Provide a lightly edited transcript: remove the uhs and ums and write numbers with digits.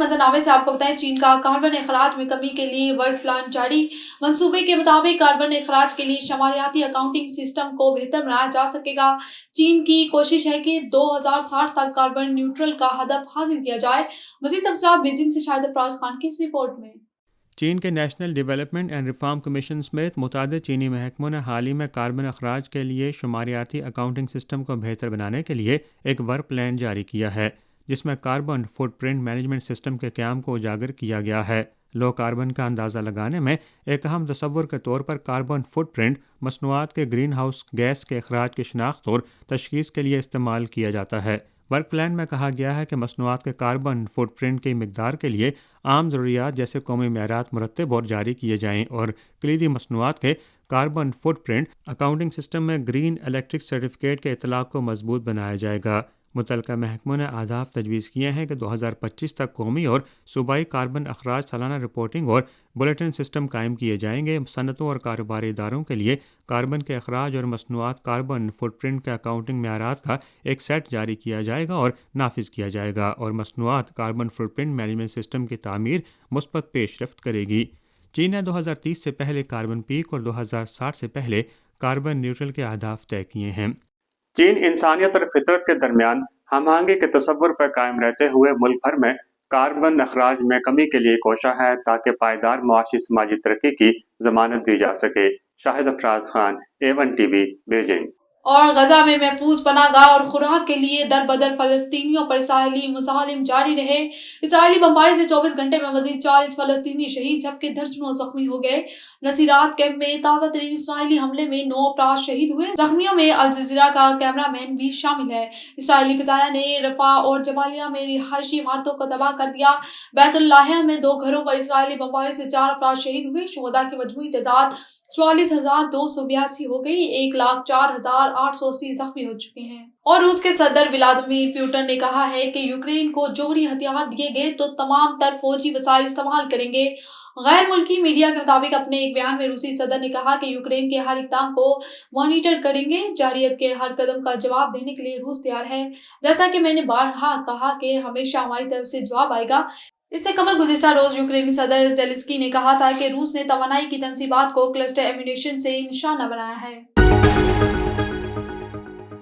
منظرنامے سے آپ کو بتائیں، چین کا کاربن اخراج میں کمی کے لیے ورک پلان جاری۔ منصوبے کے مطابق کاربن اخراج کے لیے شماریاتی اکاؤنٹنگ سسٹم کو بہتر بنایا جا سکے گا۔ چین کی کوشش ہے کہ 2060 تک کاربن نیوٹرل کا ہدف حاصل کیا جائے۔ مزید تفصیلات بیجنگ سے شاہد افراز خان کی اس رپورٹ میں۔ چین کے national development and reform commission سمیت متعدد چینی محکموں نے حال ہی میں کاربن اخراج کے لیے شماریاتی اکاؤنٹنگ سسٹم کو بہتر بنانے کے لیے ایک ورک پلان جاری کیا ہے، جس میں carbon footprint management system کے قیام کو اجاگر کیا گیا ہے۔ لو کاربن کا اندازہ لگانے میں ایک اہم تصور کے طور پر کاربن فٹ پرنٹ مصنوعات کے گرین ہاؤس گیس کے اخراج کی شناخت اور تشخیص کے لیے استعمال کیا جاتا ہے۔ ورک پلان میں کہا گیا ہے کہ مصنوعات کے کاربن فٹ پرنٹ کی مقدار کے لیے عام ضروریات جیسے قومی معیارات مرتب اور جاری کیے جائیں، اور کلیدی مصنوعات کے carbon footprint accounting system میں گرین الیکٹرک سرٹیفکیٹ کے اطلاق کو مضبوط بنایا جائے گا۔ متعلقہ محکموں نے اہداف تجویز کیے ہیں کہ 2025 تک قومی اور صوبائی کاربن اخراج سالانہ رپورٹنگ اور بلیٹن سسٹم قائم کیے جائیں گے۔ صنعتوں اور کاروباری اداروں کے لیے کاربن کے اخراج اور مصنوعات کاربن فٹ پرنٹ کے اکاؤنٹنگ معیارات کا ایک سیٹ جاری کیا جائے گا اور نافذ کیا جائے گا، اور مصنوعات carbon footprint management system کی تعمیر مثبت پیش رفت کرے گی۔ چین نے 2030 سے پہلے کاربن پیک اور 2060 سے پہلے کاربن نیوٹرل کے اہداف طے کیے ہیں۔ چین انسانیت اور فطرت کے درمیان ہم آہنگی کے تصور پر قائم رہتے ہوئے ملک بھر میں کاربن اخراج میں کمی کے لیے کوشاں ہے تاکہ پائیدار معاشی سماجی ترقی کی ضمانت دی جا سکے۔ Shahid Afraz Khan, A1 TV، Beijing. اور غزہ میں محفوظ پناہ گاہ اور خوراک کے لیے در بدر فلسطینیوں پر اسرائیلی مظالم جاری رہے۔ اسرائیلی بمباری سے 24 گھنٹے میں مزید 40 فلسطینی شہید جبکہ درجنوں زخمی ہو گئے۔ نصیرات کیمپ میں تازہ ترین اسرائیلی حملے میں 9 افراد شہید ہوئے۔ زخمیوں میں الجزیرہ کا کیمرہ مین بھی شامل ہے۔ اسرائیلی فضائیہ نے رفح اور جبالیہ میں رہائشی عمارتوں کو تباہ کر دیا۔ بیت لاہیا میں 2 گھروں پر اسرائیلی بمباری سے 4 افراد شہید ہوئے۔ شہداء کی مجموعی تعداد 44,282 ہو گئی۔ 1,04,880 زخمی ہو چکے ہیں۔ اور روس کے صدر ولادیمیر پوٹن نے کہا ہے کہ یوکرین کو جوہری ہتھیار دیے گئے تو تمام تر فوجی وسائل استعمال کریں گے۔ غیر ملکی میڈیا کے مطابق اپنے ایک بیان میں روسی صدر نے کہا کہ یوکرین کے ہر اقدام کو مانیٹر کریں گے۔ جارحیت کے ہر قدم کا جواب دینے کے لیے روس تیار ہے۔ جیسا کہ میں نے بارہا کہا کہ ہمیشہ ہماری طرف سے جواب آئے گا۔ اس سے قبل گزشتہ روز یوکرینی صدر زیلنسکی نے کہا تھا کہ روس نے توانائی کی تنصیبات کو کلسٹر ایمونیشن سے نشانہ بنایا ہے۔